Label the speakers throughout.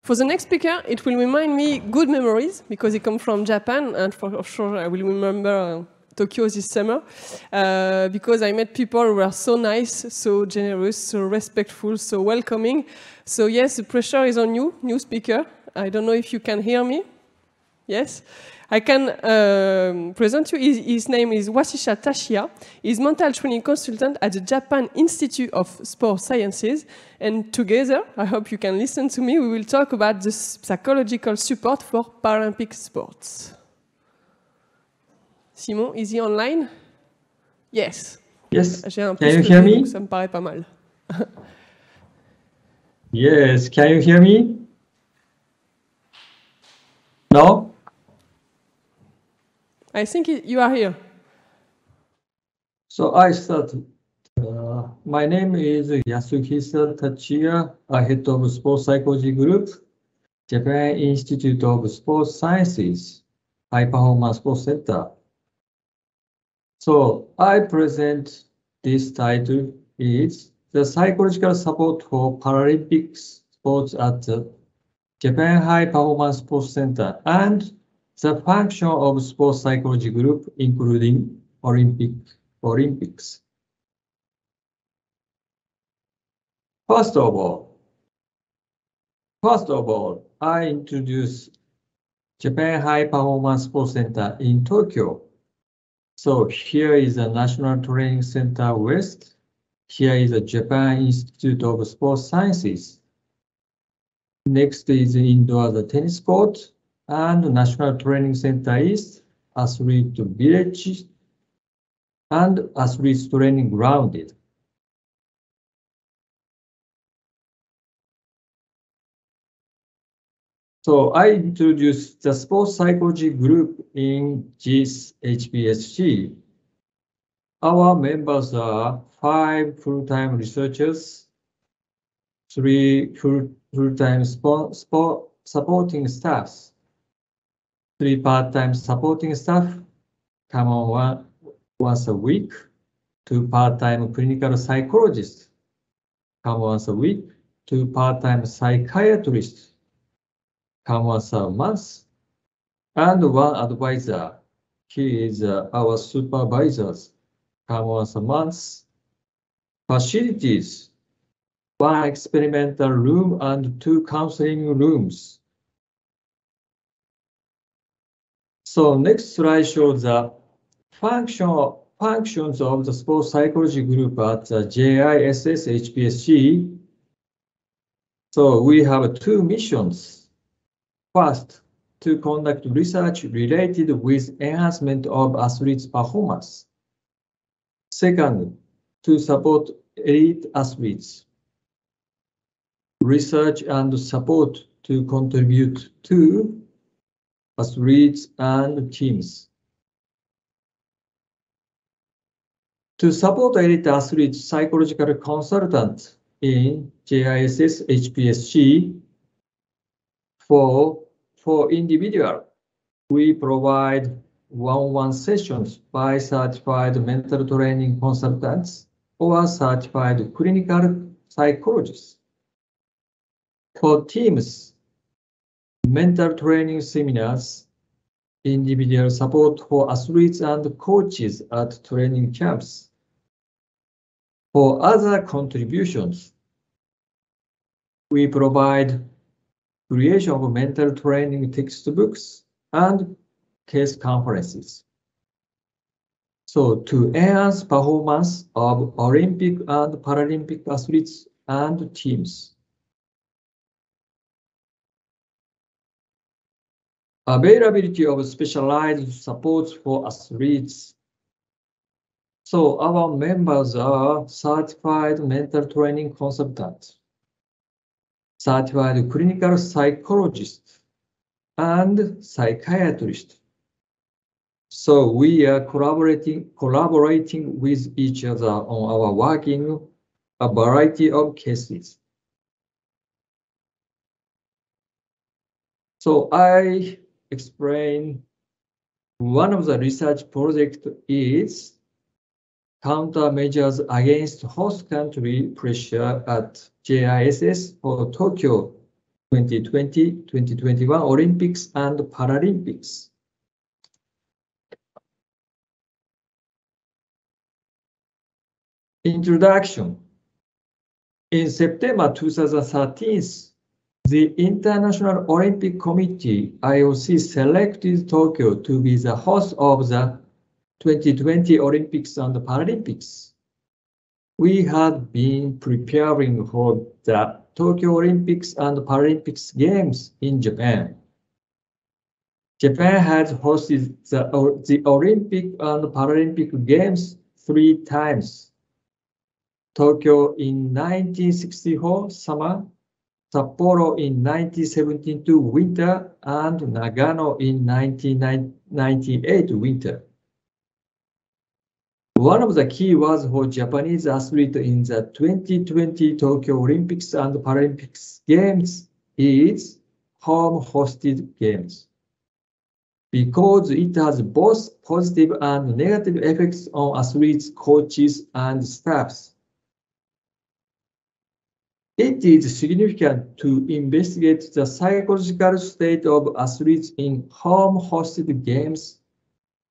Speaker 1: For the next speaker, it will remind me good memories because he comes from Japan, and for sure I will remember Tokyo this summer because I met people who were so nice, so generous, so respectful, so welcoming. So yes, the pressure is on you, new speaker. I don't know if you can hear me. Yes? I can present you. His name is Yasuhisa Tachiya. He's mental training consultant at the Japan Institute of Sport Sciences. And together, I hope you can listen to me, we will talk about the psychological support for Paralympic sports. Simon, is he online? Yes.
Speaker 2: Yes.
Speaker 1: Can
Speaker 2: you hear me?
Speaker 1: Ça me paraît pas mal.
Speaker 2: Yes. Can you hear me? No?
Speaker 1: I think you are here.
Speaker 2: So I started. My name is Yasuhisa Tachiya, head of Sports Psychology Group, Japan Institute of Sports Sciences, High Performance Sports Center. So I present this title is the psychological support for Paralympic sports at the Japan High Performance Sports Center and the function of sports psychology group, including Olympics. First of all, I introduce Japan High Performance Sports Center in Tokyo. So here is the National Training Center West. Here is the Japan Institute of Sports Sciences. Next is the indoor tennis court and National Training Center East, athlete village, and athletes training grounded. So I introduced the sports psychology group in GIS HPSC. Our members are 5 full-time researchers, 3 full-time supporting staffs, 3 part-time supporting staff come on once a week, 2 part-time clinical psychologists come once a week, 2 part-time psychiatrists come once a month, and 1 advisor. He is our supervisors, come once a month. Facilities, 1 experimental room and 2 counseling rooms. So next slide shows the functions of the sports psychology group at JISS HPSC. So we have 2 missions. First, to conduct research related with enhancement of athletes' performance. Second, to support elite athletes. Research and support to contribute to athletes and teams. To support elite athletes, psychological consultant in JISS HPSC. For individual, we provide one-on-one sessions by certified mental training consultants or certified clinical psychologists. For teams, mental training seminars, individual support for athletes and coaches at training camps. For other contributions, we provide creation of mental training textbooks and case conferences. So to enhance performance of Olympic and Paralympic athletes and teams. Availability of specialized supports for athletes. So our members are certified mental training consultants, certified clinical psychologist, and psychiatrist. So we are collaborating with each other on our working a variety of cases. So I explain one of the research projects is countermeasures against host country pressure at JISS for Tokyo 2020, 2021 Olympics and Paralympics. Introduction. In September 2013, the International Olympic Committee, IOC, selected Tokyo to be the host of the 2020 Olympics and Paralympics. We had been preparing for the Tokyo Olympics and Paralympics Games in Japan. Japan has hosted the Olympic and Paralympic Games 3 times. Tokyo in 1964 summer, Sapporo in 1972 winter, and Nagano in 1998 winter. One of the key words for Japanese athletes in the 2020 Tokyo Olympics and Paralympics Games is home-hosted games, because it has both positive and negative effects on athletes, coaches, and staffs. It is significant to investigate the psychological state of athletes in home-hosted games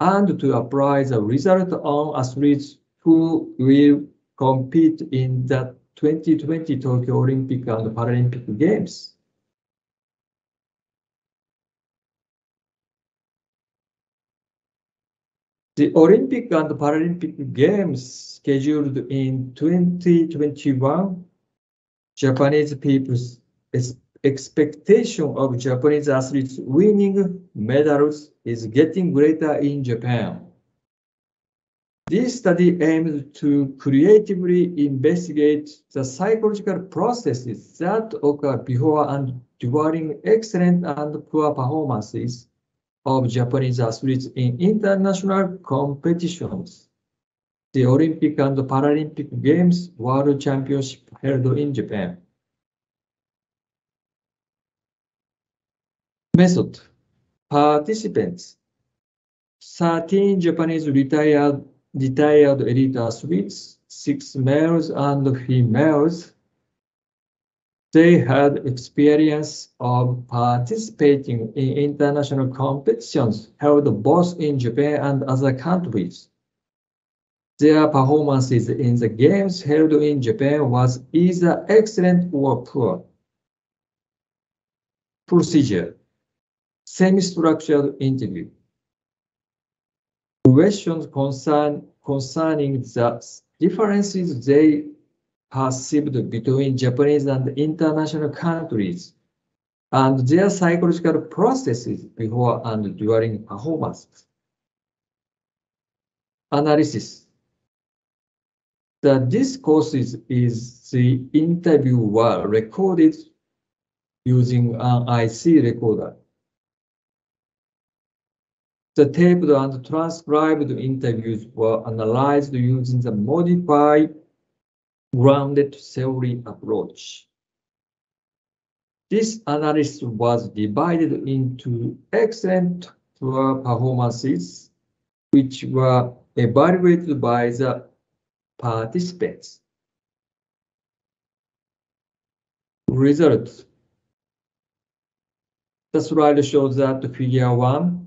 Speaker 2: and to apply the result on athletes who will compete in the 2020 Tokyo Olympic and Paralympic Games. The Olympic and Paralympic Games scheduled in 2021, Japanese people's expectation of Japanese athletes winning medals is getting greater in Japan. This study aims to creatively investigate the psychological processes that occur before and during excellent and poor performances of Japanese athletes in international competitions. The Olympic and Paralympic Games World Championship held in Japan. Method. Participants. 13 Japanese retired elite athletes, 6 males and females. They had experience of participating in international competitions held both in Japan and other countries. Their performances in the games held in Japan was either excellent or poor. Procedure. Semi-structured interview. Questions concerning the differences they perceived between Japanese and international countries and their psychological processes before and during performances. Analysis. The discourses is the interview were recorded using an IC recorder. The taped and transcribed interviews were analyzed using the modified grounded theory approach. This analysis was divided into excellent poor performances, which were evaluated by the participants. Results. The slide shows that figure 1,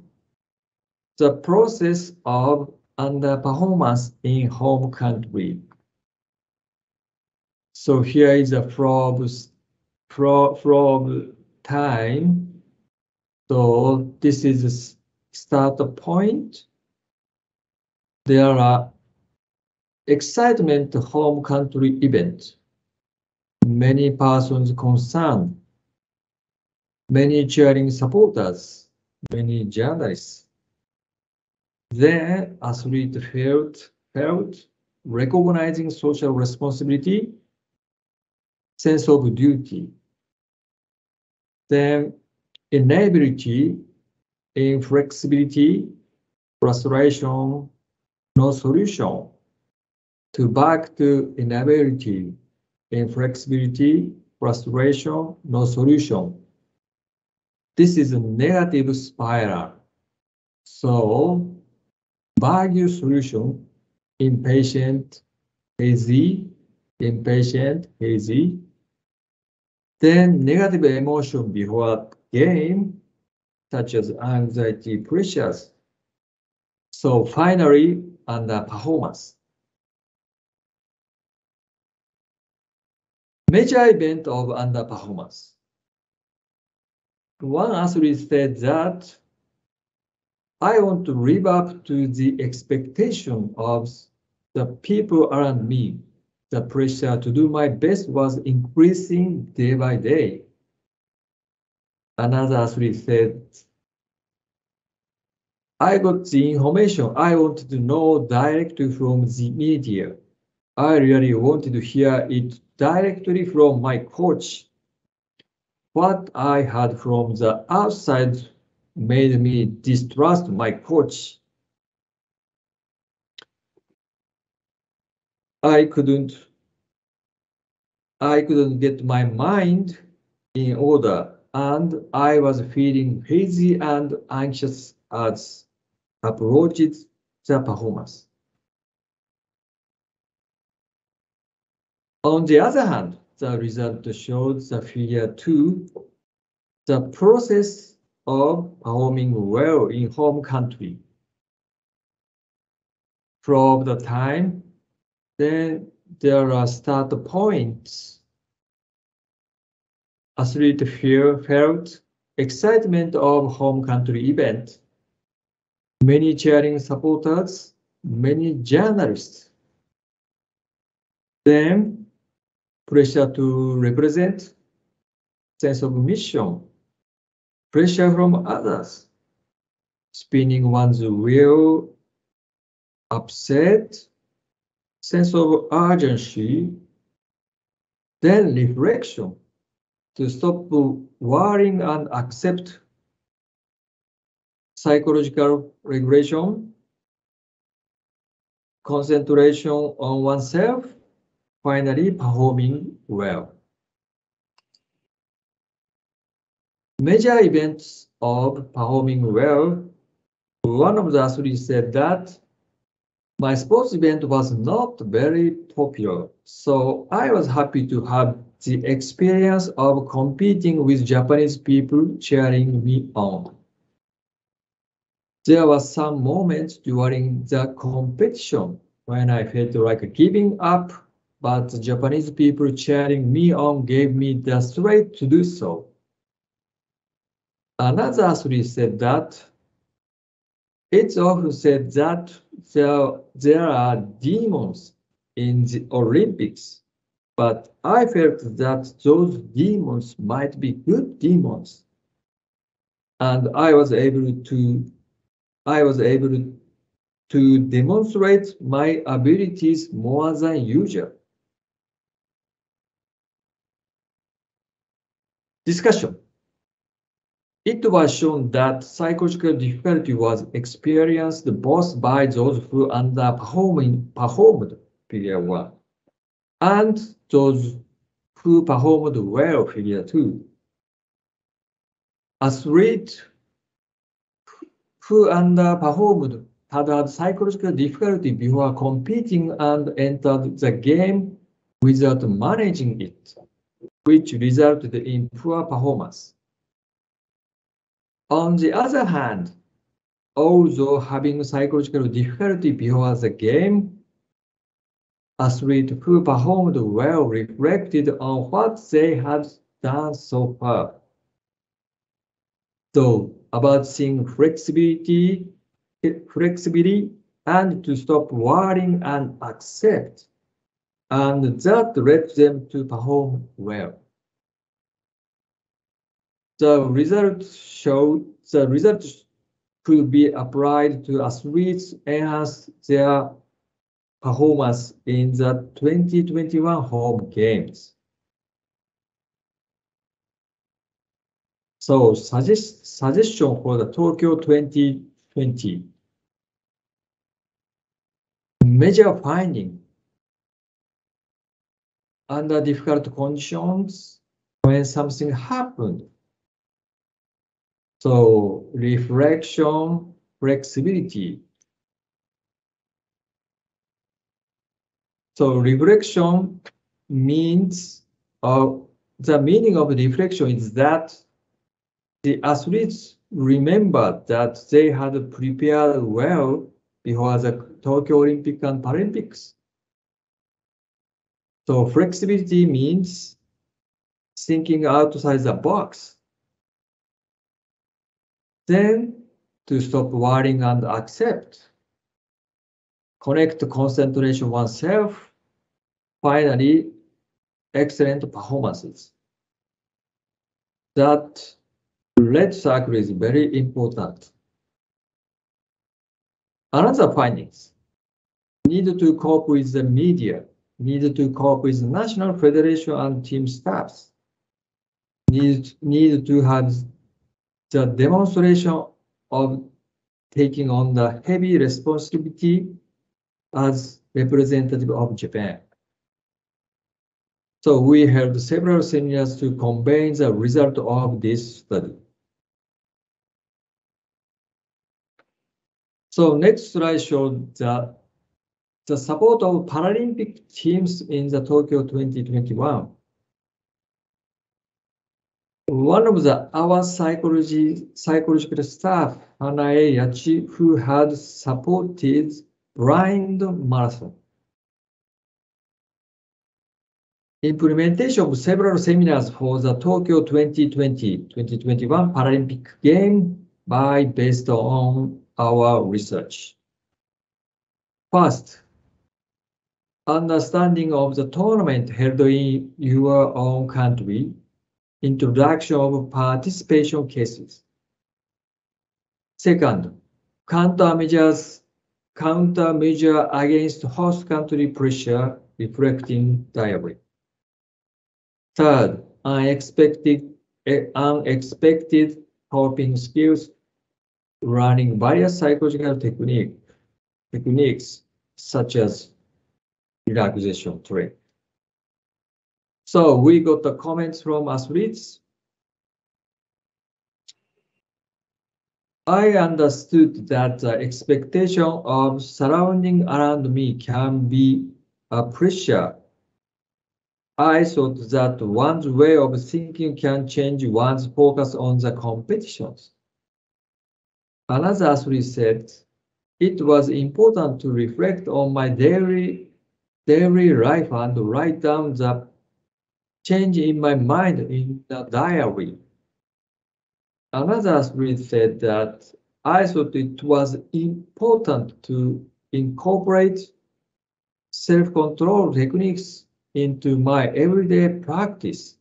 Speaker 2: the process of underperformance in home country. So here is a from time. So this is the start point. There are excitement home country event. Many persons concerned, many cheering supporters, many journalists. Then athlete felt recognizing social responsibility, sense of duty. Then inability, inflexibility, frustration, no solution. To back to inability, inflexibility, frustration, no solution. This is a negative spiral. So value solution, impatient, hazy, impatient, hazy. Then negative emotion before game, such as anxiety, pressures. So finally, underperformance. Major event of underperformance. One athlete said that I want to live up to the expectation of the people around me. The pressure to do my best was increasing day by day. Another athlete said, I got the information I wanted to know directly from the media. I really wanted to hear it directly from my coach. What I heard from the outside made me distrust my coach. I couldn't get my mind in order, and I was feeling hazy and anxious as approached the performance. On the other hand, the result showed the figure 2, the process of performing well in home country. From the time, then there are start points. Athlete felt excitement of home country event. Many cheering supporters, many journalists. Then pressure to represent, sense of mission, pressure from others, spinning one's wheel, upset, sense of urgency, then reflection to stop worrying and accept psychological regulation, concentration on oneself, finally performing well. Major events of performing well. One of the athletes said that my sports event was not very popular, so I was happy to have the experience of competing with Japanese people cheering me on. There were some moments during the competition when I felt like giving up, but the Japanese people cheering me on gave me the strength to do so. Another athlete said that it's often said that there are demons in the Olympics, but I felt that those demons might be good demons, and I was able to demonstrate my abilities more than usual. Discussion. It was shown that psychological difficulty was experienced both by those who performed figure 1 and those who performed well figure 2. Athletes who underperformed had psychological difficulty before competing and entered the game without managing it, which resulted in poor performance. On the other hand, although having psychological difficulty before the game, athletes who performed well reflected on what they had done so far. So, about seeing flexibility and to stop worrying and accept, and that led them to perform well. The results could be applied to athletes enhance their performance in the 2021 home games. So suggestion for the Tokyo 2020. Major finding. Under difficult conditions, when something happened. So reflection, flexibility. So reflection means the meaning of reflection is that the athletes remembered that they had prepared well before the Tokyo Olympic and Paralympics. So flexibility means thinking outside the box. Then to stop worrying and accept. Connect concentration oneself. Finally, excellent performances. That red circle is very important. Another findings. Need to cope with the media. Need to cope with the national federation and team staffs. Need to have the demonstration of taking on the heavy responsibility as representative of Japan. So we held several seminars to convey the result of this study. So next slide shows the support of Paralympic teams in the Tokyo 2021. One of our psychological staff, Hanae Yachi, who had supported blind marathon. Implementation of several seminars for the Tokyo 2020-2021 Paralympic Game based on our research. First, understanding of the tournament held in your own country. Introduction of participation cases. Second, countermeasure against host country pressure, reflecting diary. Third, unexpected coping skills, learning various psychological techniques such as relaxation training. So we got the comments from athletes. I understood that the expectation of surrounding around me can be a pressure. I thought that one's way of thinking can change one's focus on the competitions. Another athlete said, it was important to reflect on my daily life and write down the change in my mind in the diary. Another athlete said that I thought it was important to incorporate self-control techniques into my everyday practice.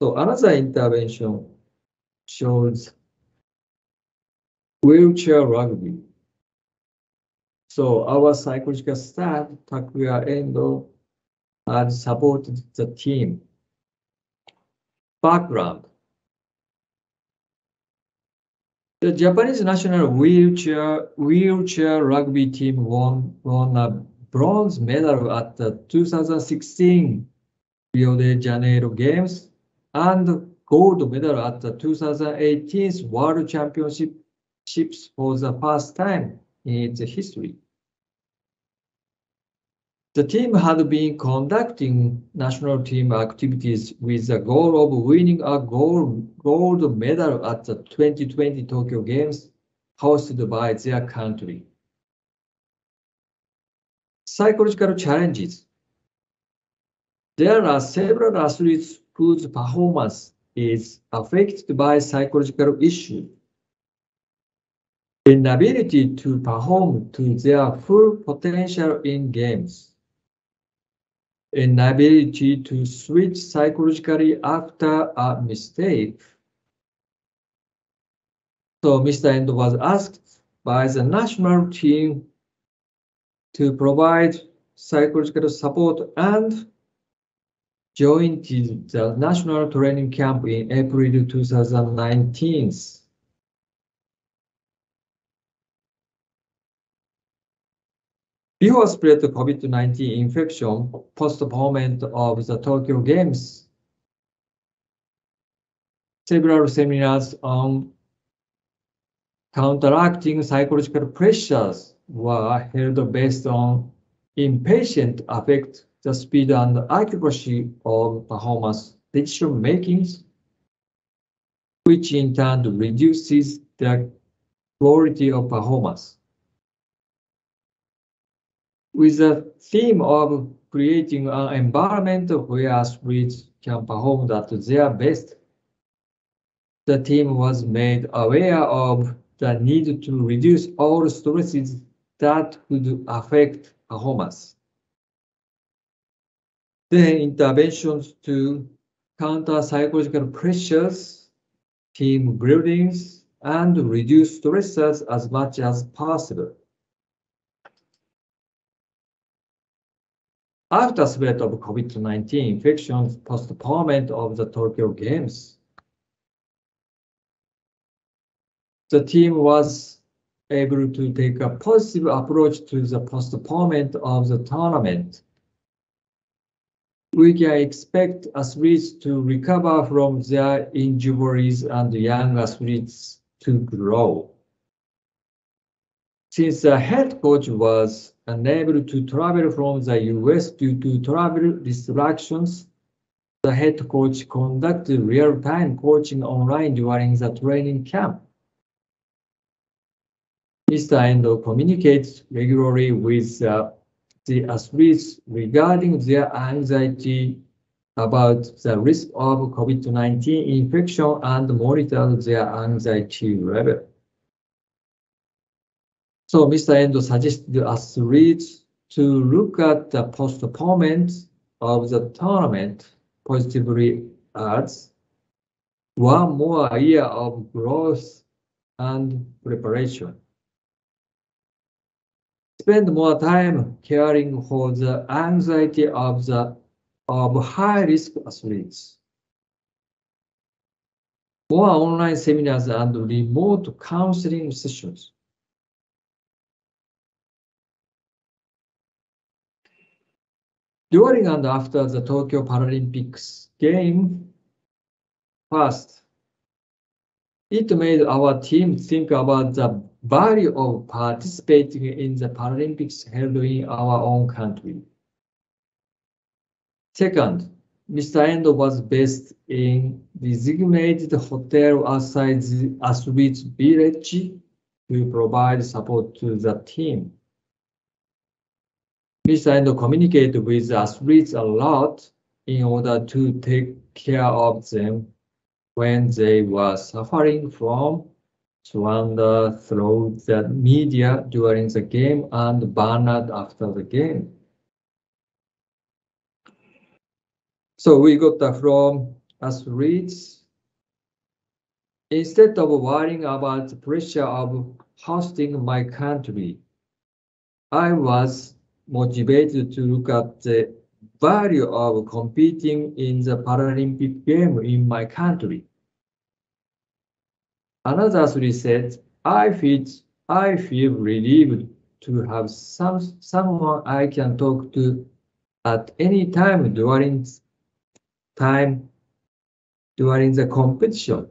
Speaker 2: So another intervention shows wheelchair rugby. So our psychological staff, Takuya Endo, had supported the team. Background. The Japanese national wheelchair rugby team won a bronze medal at the 2016 Rio de Janeiro Games and gold medal at the 2018 World Championships for the first time in its history. The team had been conducting national team activities with the goal of winning a gold medal at the 2020 Tokyo Games hosted by their country. Psychological challenges. There are several athletes whose performance is affected by psychological issues. Inability to perform to their full potential in games. Inability to switch psychologically after a mistake. So Mr. Endo was asked by the national team to provide psychological support and joined the national training camp in April 2019. Before spread the COVID-19 infection, postponement of the Tokyo Games, several seminars on counteracting psychological pressures were held based on impatient affect the speed and accuracy of performance decision makings, which in turn reduces the quality of performance. With the theme of creating an environment where athletes can perform at their best, the team was made aware of the need to reduce all stresses that could affect performance. Then interventions to counter psychological pressures, team buildings, and reduce stressors as much as possible. After spread of COVID-19 infections, postponement of the Tokyo Games, the team was able to take a positive approach to the postponement of the tournament. We can expect athletes to recover from their injuries and young athletes to grow. Since the head coach was unable to travel from the US due to travel restrictions, the head coach conducted real-time coaching online during the training camp. Mr. Endo communicates regularly with the athletes regarding their anxiety about the risk of COVID-19 infection and monitor their anxiety level. So Mr. Endo suggested the athletes to look at the postponement of the tournament positively as one more year of growth and preparation. Spend more time caring for the anxiety of high-risk athletes. More online seminars and remote counseling sessions. During and after the Tokyo Paralympics game, first, it made our team think about the value of participating in the Paralympics held in our own country. Second, Mr. Endo was based in designated hotel outside the athletes' village to provide support to the team. Mr. Endo communicated with the athletes a lot in order to take care of them when they were suffering from slander through the media during the game and burnout after the game. So we got that from athletes. Instead of worrying about the pressure of hosting my country, I was motivated to look at the value of competing in the Paralympic game in my country. Another athlete said, I feel relieved to have someone I can talk to at any time during the competition.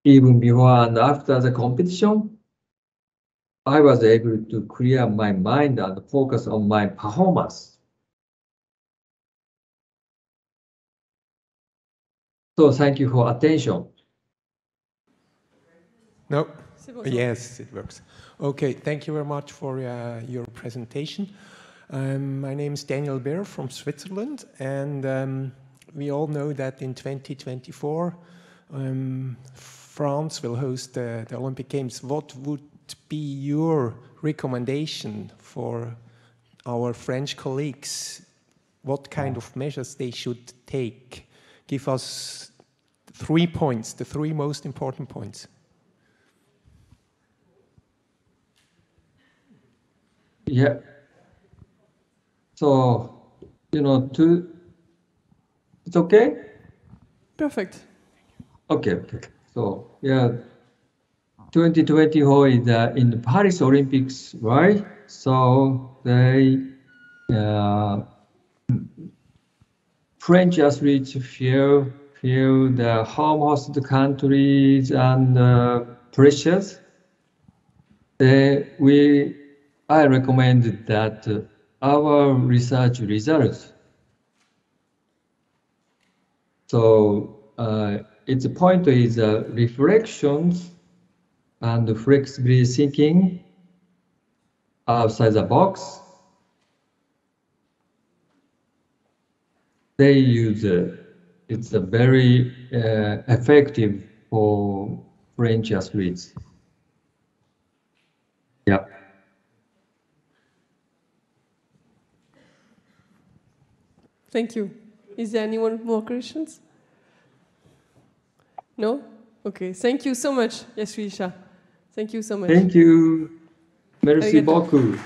Speaker 2: Even before and after the competition, I was able to clear my mind and focus on my performance. So thank you for attention.
Speaker 3: No. Yes, it works. Okay, thank you very much for your presentation. My name is Daniel Beer from Switzerland, and we all know that in 2024, France will host the Olympic Games. What would be your recommendation for our French colleagues? What kind of measures they should take? Give us 3 points, the 3 most important points.
Speaker 2: Yeah. So, it's okay?
Speaker 1: Perfect.
Speaker 2: Okay. So, yeah, 2024 is in the Paris Olympics, right? So French athletes feel the home host countries and pressures. I recommend that our research results. So its point is reflections and flexibility thinking outside the box. They use it's a very effective for French athletes. Yeah.
Speaker 1: Thank you. Is there anyone more questions? No? Okay. Thank you so much, Yasuhisa. Thank you so much.
Speaker 2: Thank you. Merci
Speaker 1: Arigato.
Speaker 2: beaucoup.